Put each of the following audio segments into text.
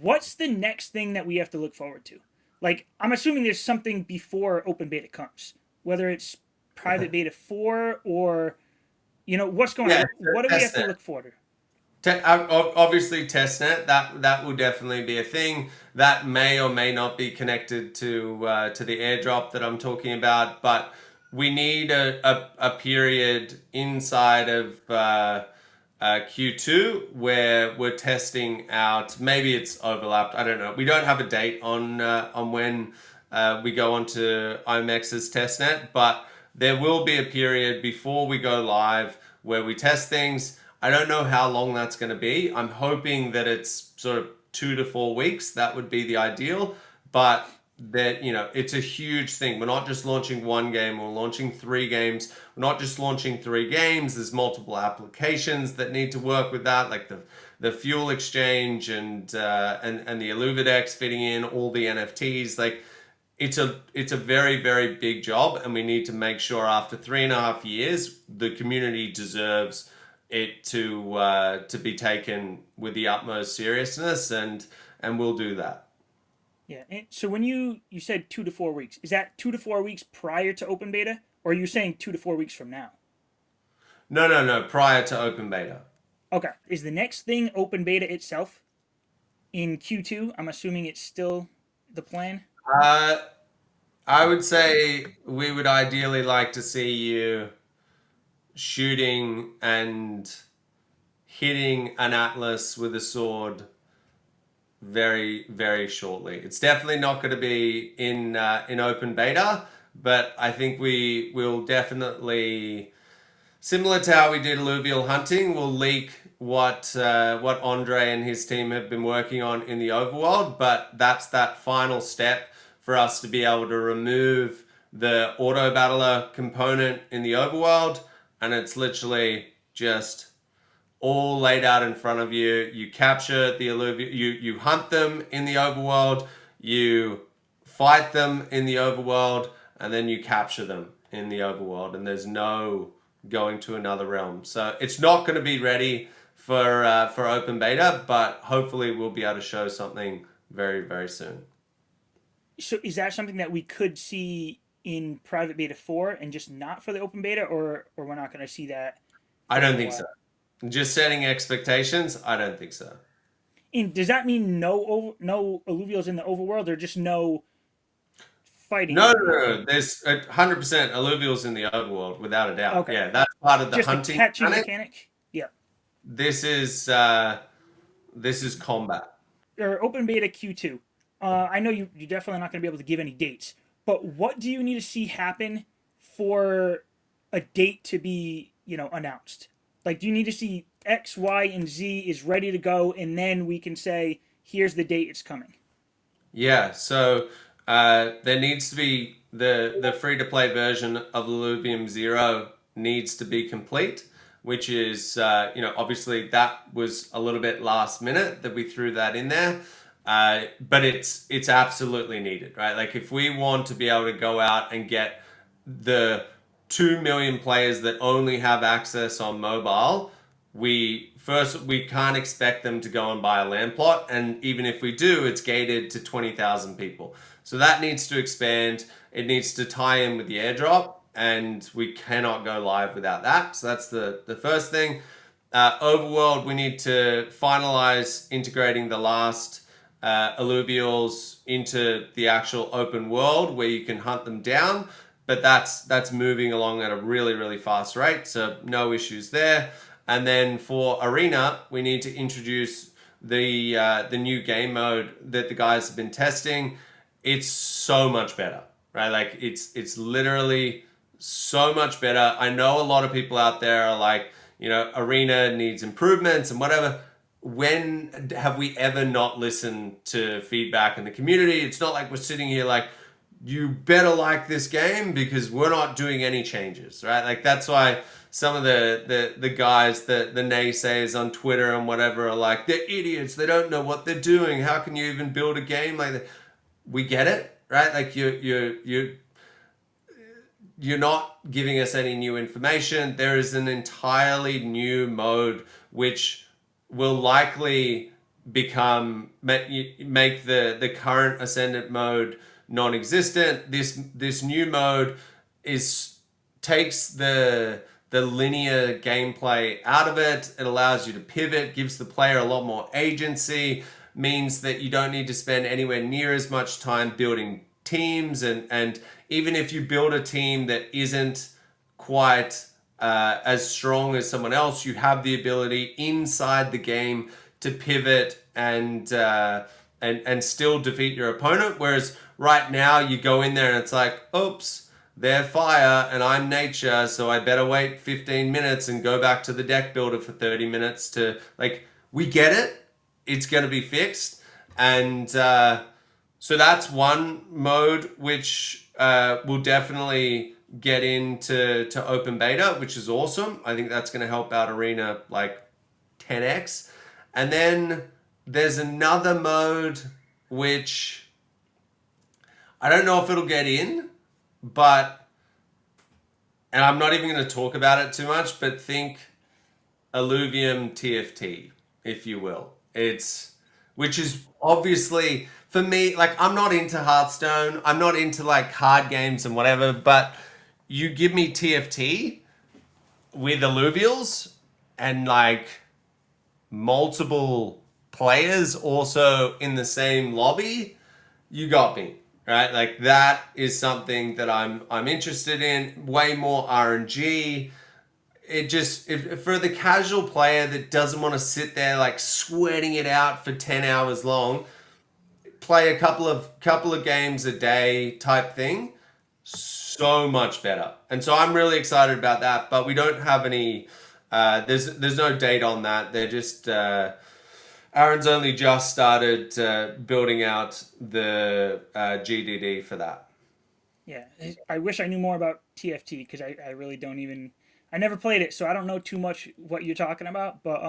what's the next thing that we have to look forward to? Like, I'm assuming there's something before open beta comes, whether it's private beta 4 or, what's going on? Yeah, What do we have to testnet. look forward to? Obviously, testnet that will definitely be a thing. That may or may not be connected to the airdrop that I'm talking about, but we need a period inside of Q2 where we're testing out. Maybe it's overlapped. I don't know. We don't have a date on when we go onto IMEX's testnet, but there will be a period before we go live where we test things. I don't know how long that's going to be. I'm hoping that it's sort of 2 to 4 weeks. That would be the ideal, but that it's a huge thing. We're not just launching one game, we're launching 3 games. We're not just launching 3 games, there's multiple applications that need to work with that, like the fuel exchange and the Illuvidex fitting in all the NFTs. Like it's a very, very big job, and we need to make sure after 3.5 years the community deserves it to be taken with the utmost seriousness, and we'll do that. Yeah. And so when you said 2 to 4 weeks, is that 2 to 4 weeks prior to open beta, or are you saying 2 to 4 weeks from now? No, prior to open beta. Okay. Is the next thing open beta itself in Q2? I'm assuming it's still the plan. uh I would say we would ideally like to see you shooting and hitting an atlas with a sword very, very shortly. It's definitely not going to be in open beta, but I think we will definitely, similar to how we did alluvial hunting, we'll leak what Andre and his team have been working on in the overworld. But that's that final step for us to be able to remove the auto battler component in the overworld, and it's literally just all laid out in front of you. You capture the alluvial, you hunt them in the overworld, you fight them in the overworld, and then you capture them in the overworld. And there's no going to another realm. So it's not going to be ready for open beta, but hopefully we'll be able to show something very, very soon. So is that something that we could see in private beta 4 and just not for the open beta, or we're not going to see that I for a don't little think so. while? Just setting expectations. I don't think so. And does that mean no alluvials in the overworld, or just no fighting No, in no, the no. overworld? There's 100% alluvials in the overworld, without a doubt. Okay, Yeah, that's part of the just the hunting catching mechanic. mechanic. Yeah. This is uh, this is combat. Or open beta Q2. I know you're definitely not going to be able to give any dates, but what do you need to see happen for a date to be, announced? Like, do you need to see X, Y, and Z is ready to go, and then we can say, here's the date it's coming? Yeah, so there needs to be the free to play version of Illuvium Zero needs to be complete, which is obviously that was a little bit last minute that we threw that in there, but it's absolutely needed, right? Like if we want to be able to go out and get the 2 million players that only have access on mobile, we can't expect them to go and buy a land plot, and even if we do, it's gated to 20,000 people. So that needs to expand. It needs to tie in with the airdrop, and we cannot go live without that. So that's the first thing. Overworld, we need to finalize integrating the last alluvials into the actual open world where you can hunt them down, but that's moving along at a really, really fast rate, so no issues there. And then for arena, we need to introduce the new game mode that the guys have been testing. It's so much better, right? Like it's literally so much better. I know a lot of people out there are like, arena needs improvements and whatever. When have we ever not listened to feedback in the community? It's not like we're sitting here like, you better like this game because we're not doing any changes, right? Like that's why some of the guys, the naysayers on Twitter and whatever are like, they're idiots. They don't know what they're doing. How can you even build a game like that? We get it, right? Like you're not giving us any new information. There is an entirely new mode which will likely make the current ascendant mode non-existent. This new mode is takes the linear gameplay out of it. It allows you to pivot, gives the player a lot more agency, means that you don't need to spend anywhere near as much time building teams, and even if you build a team that isn't quite as strong as someone else, you have the ability inside the game to pivot and still defeat your opponent. Whereas right now you go in there and it's like, oops, they're fire and I'm nature, so I better wait 15 minutes and go back to the deck builder for 30 minutes to, like, we get it. It's going to be fixed. And so that's one mode which will definitely get into open beta, which is awesome. I think that's going to help out Arena like 10x. And then there's another mode which I don't know if it'll get in, but, and I'm not even going to talk about it too much, but think Illuvium TFT, if you will. Which is obviously, for me, like, I'm not into Hearthstone, I'm not into like card games and whatever, but you give me TFT with alluvials and like multiple players also in the same lobby, you got me, right? Like, that is something that I'm interested in. Way more RNG. For the casual player that doesn't want to sit there like sweating it out for 10 hours long, play a couple of games a day type thing, so much better. And so I'm really excited about that, but we don't have any there's no date on that. They're just Aaron's only just started building out the GDD for that. Yeah, I wish I knew more about TFT because I really don't even. I never played it, so I don't know too much what you're talking about. But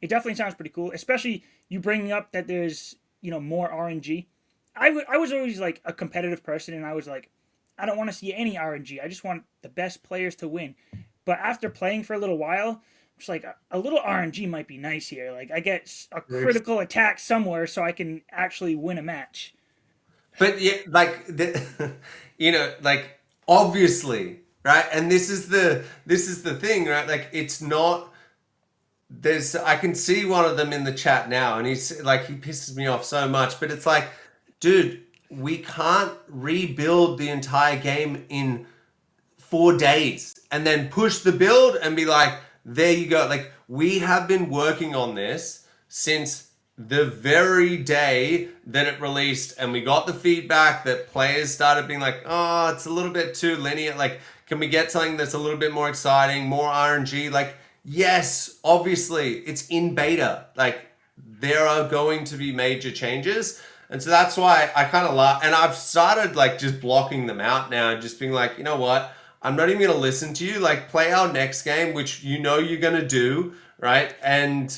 it definitely sounds pretty cool, especially you bringing up that there's more RNG. I was always like a competitive person, and I was like, I don't want to see any RNG. I just want the best players to win. But after playing for a little while, I'm just like a little RNG might be nice here. Like I get a critical attack somewhere, so I can actually win a match. But yeah, like like, obviously, right? And this is the thing, right? Like, it's not. I can see one of them in the chat now, and he's like, he pisses me off so much. But it's like, dude, we can't rebuild the entire game in 4 days and then push the build and be like, there you go. Like, we have been working on this since the very day that it released, and we got the feedback that players started being like, oh, it's a little bit too linear. Like, can we get something that's a little bit more exciting, more RNG? Like, yes, obviously, it's in beta. Like, there are going to be major changes. And so that's why I kind of laugh. And I've started like just blocking them out now and just being like, you know what? I'm not even going to listen to you. Like, play our next game, which you're going to do, right? And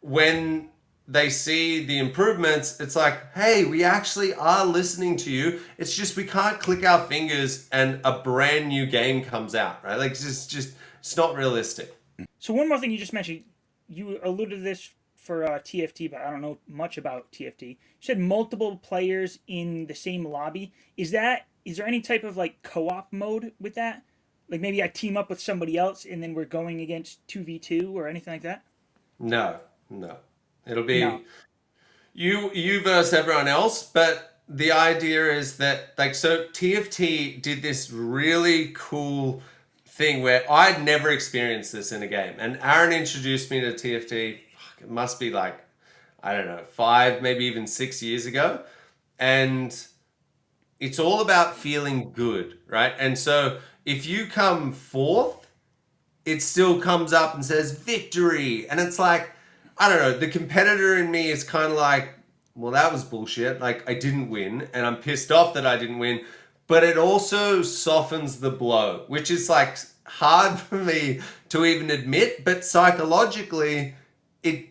when they see the improvements, it's like, hey, we actually are listening to you. It's just we can't click our fingers and a brand new game comes out, right? Like, it's not realistic. So one more thing you just mentioned, you alluded to this for TFT, but I don't know much about TFT. You said multiple players in the same lobby. Is there any type of like co-op mode with that? Like maybe I team up with somebody else and then we're going against 2v2 or anything like that? No, no. It'll No. be you versus everyone else, but the idea is that, like, so TFT did this really cool thing where I'd never experienced this in a game, and Aaron introduced me to TFT. It must be like, I don't know, 5, maybe even 6 years ago, and it's all about feeling good, right? And so if you come fourth, it still comes up and says victory. And it's like, I don't know, the competitor in me is kind of like, well, that was bullshit. Like, I didn't win, and I'm pissed off that I didn't win. But it also softens the blow, which is like hard for me to even admit. But psychologically, it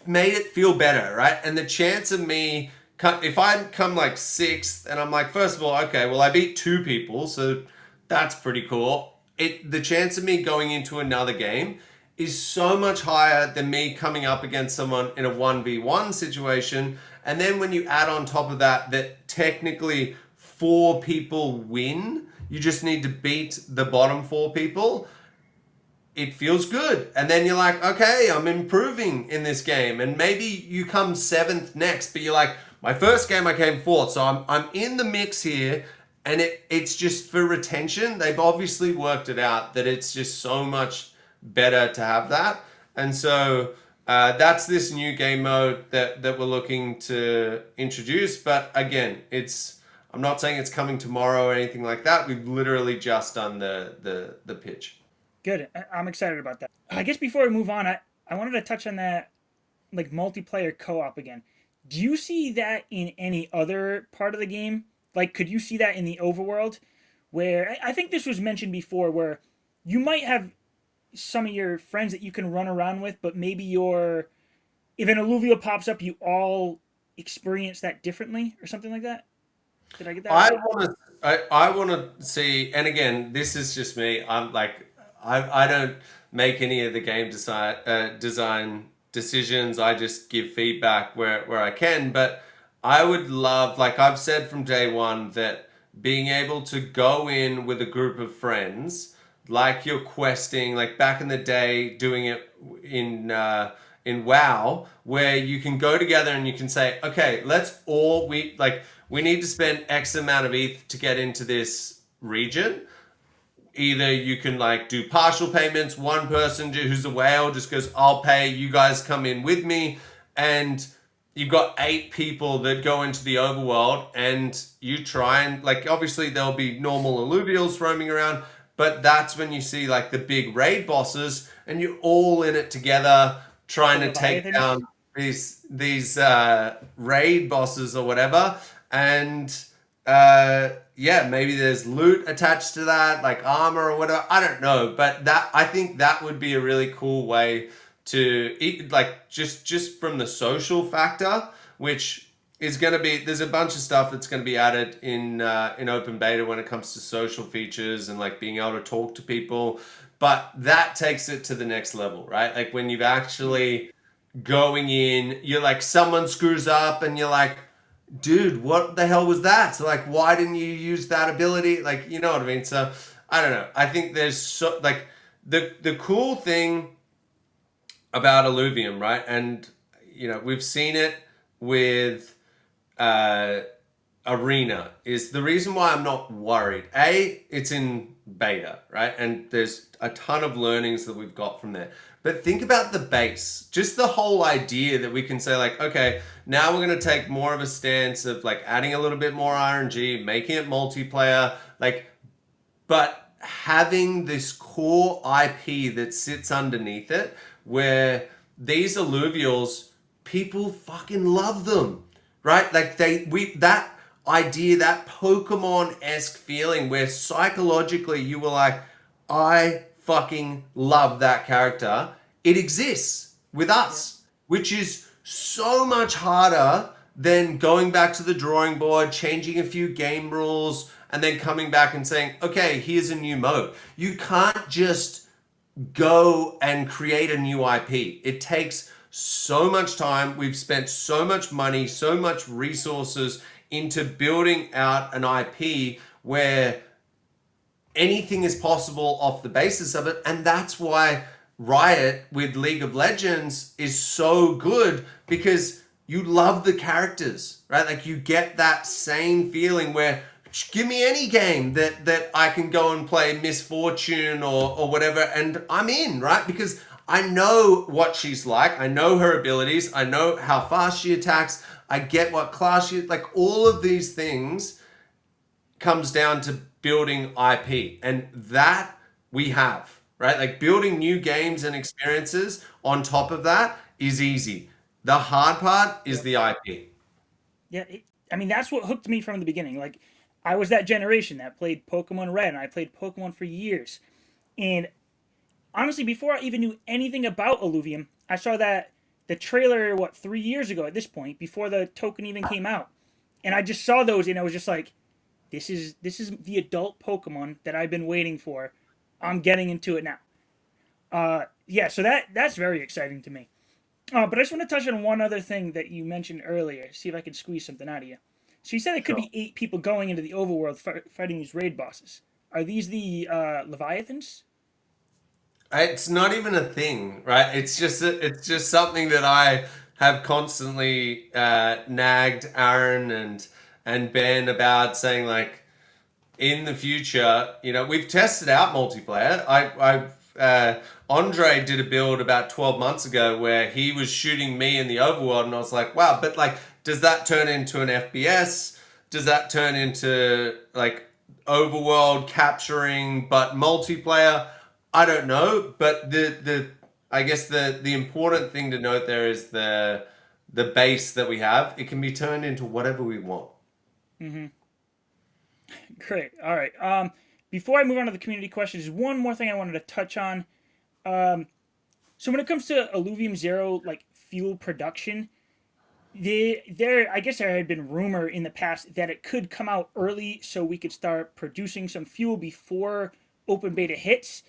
made it feel better, right? And the chance of me, if I come like sixth, and I'm like, first of all, okay, well, I beat 2 people, so that's pretty cool. The chance of me going into another game is so much higher than me coming up against someone in a 1v1 situation. And then when you add on top of that, that technically four people win, you just need to beat the bottom four people, it feels good. And then you're like, okay, I'm improving in this game. And maybe you come seventh next, but you're like, my first game I came fourth. So I'm in the mix here. And it's just for retention. They've obviously worked it out that it's just so much better to have that. And so that's this new game mode that we're looking to introduce. But again, I'm not saying it's coming tomorrow or anything like that. We've literally just done the pitch. Good. I'm excited about that. I guess before we move on, I wanted to touch on that like multiplayer co-op again. Do you see that in any other part of the game? Like, could you see that in the overworld? Where I think this was mentioned before, where you might have some of your friends that you can run around with, but maybe if an alluvial pops up, you all experience that differently or something like that. Did I get that I right? want to. I want to see, and again, this is just me. I'm like, I don't make any of the game design decisions. I just give feedback where I can. But I would love, like I've said from day one, that being able to go in with a group of friends, like you're questing, like back in the day, doing it in WoW, where you can go together and you can say, okay, we need to spend X amount of ETH to get into this region. Either you can like do partial payments, one person who's a whale just goes, I'll pay, you guys come in with me, and you've got 8 people that go into the overworld, and you try and like obviously there'll be normal alluvials roaming around, but that's when you see like the big raid bosses, and you're all in it together The trying to take Leviathans. down these raid bosses or whatever. And yeah, maybe there's loot attached to that, like armor or whatever. I don't know, but that I think that would be a really cool way to eat, like just from the social factor, which is going to be there's a bunch of stuff that's going to be added in open beta when it comes to social features and like being able to talk to people, but that takes it to the next level, right? Like when you've actually going in, you're like someone screws up and you're like, dude, what the hell was that? So like, why didn't you use that ability? Like, you know what I mean? So I don't know. I think there's so like the cool thing about Illuvium, right? And we've seen it with uh, Arena. Is the reason why I'm not worried. It's in beta, right? And there's a ton of learnings that we've got from there. But think about the base, just the whole idea that we can say like, okay, now we're going to take more of a stance of like adding a little bit more RNG, making it multiplayer, like, but having this core IP that sits underneath it, where these alluvials, people fucking love them, right? Like that idea, that Pokemon-esque feeling where psychologically you were like, I fucking love that character. It exists with Yeah. us, which is so much harder than going back to the drawing board, changing a few game rules, and then coming back and saying, okay, here's a new mode. You can't just go and create a new IP. It takes so much time. We've spent so much money, so much resources into building out an IP where anything is possible off the basis of it. And that's why Riot with League of Legends is so good, because you love the characters, right? Like you get that same feeling where give me any game that I can go and play Miss Fortune or whatever, and I'm in, right? Because I know what she's like, I know her abilities, I know how fast she attacks, I get what class she like. All of these things comes down to building IP, and that we have, right? Like building new games and experiences on top of that is easy. The hard part is Yep. the IP. Yeah. I mean, that's what hooked me from the beginning. Like, I was that generation that played Pokemon Red, and I played Pokemon for years. And honestly, before I even knew anything about Illuvium, I saw that the trailer, what, 3 years ago at this point, before the token even came out. And I just saw those, and I was just like, this is the adult Pokemon that I've been waiting for. I'm getting into it now. Yeah, so that's very exciting to me. But I just want to touch on one other thing that you mentioned earlier. See if I can squeeze something out of you. So you said it could Sure. be 8 people going into the overworld fighting these raid bosses. Are these the Leviathans? It's not even a thing, right? It's just something that I have constantly nagged Aaron and Ben about, saying like, in the future, we've tested out multiplayer. Andre did a build about 12 months ago where he was shooting me in the overworld, and I was like, wow, but like, does that turn into an FPS? Does that turn into like overworld capturing but multiplayer? I don't know, but the I guess the important thing to note there is the base that we have. It can be turned into whatever we want. Mm-hmm. Great. All right. Before I move on to the community questions, one more thing I wanted to touch on. Um, so when it comes to Illuvium Zero, like fuel production, I guess there had been rumor in the past that it could come out early so we could start producing some fuel before open beta hits.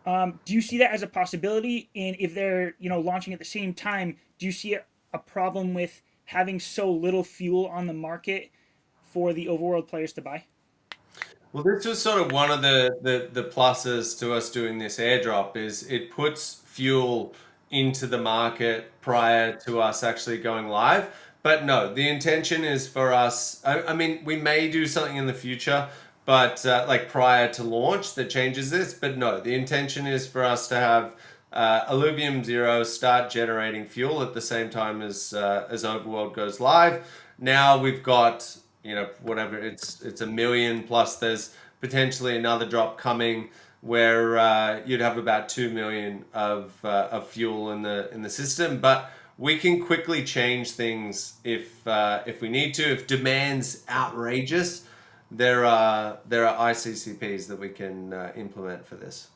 Do you see that as a possibility? And if they're launching at the same time, do you see a problem with having so little fuel on the market for the overworld players to buy? Well, this was sort of one of the pluses to us doing this airdrop, is it puts fuel into the market prior to us actually going live. But no, the intention is for us. I mean, we may do something in the future, but like prior to launch that changes this. But no, the intention is for us to have Illuvium Zero start generating fuel at the same time as Overworld goes live. Now we've got, whatever, it's a million plus. There's potentially another drop coming where you'd have about 2 million of fuel in the system. But we can quickly change things if we need to. If demand's outrageous, there are ICCPs that we can implement for this.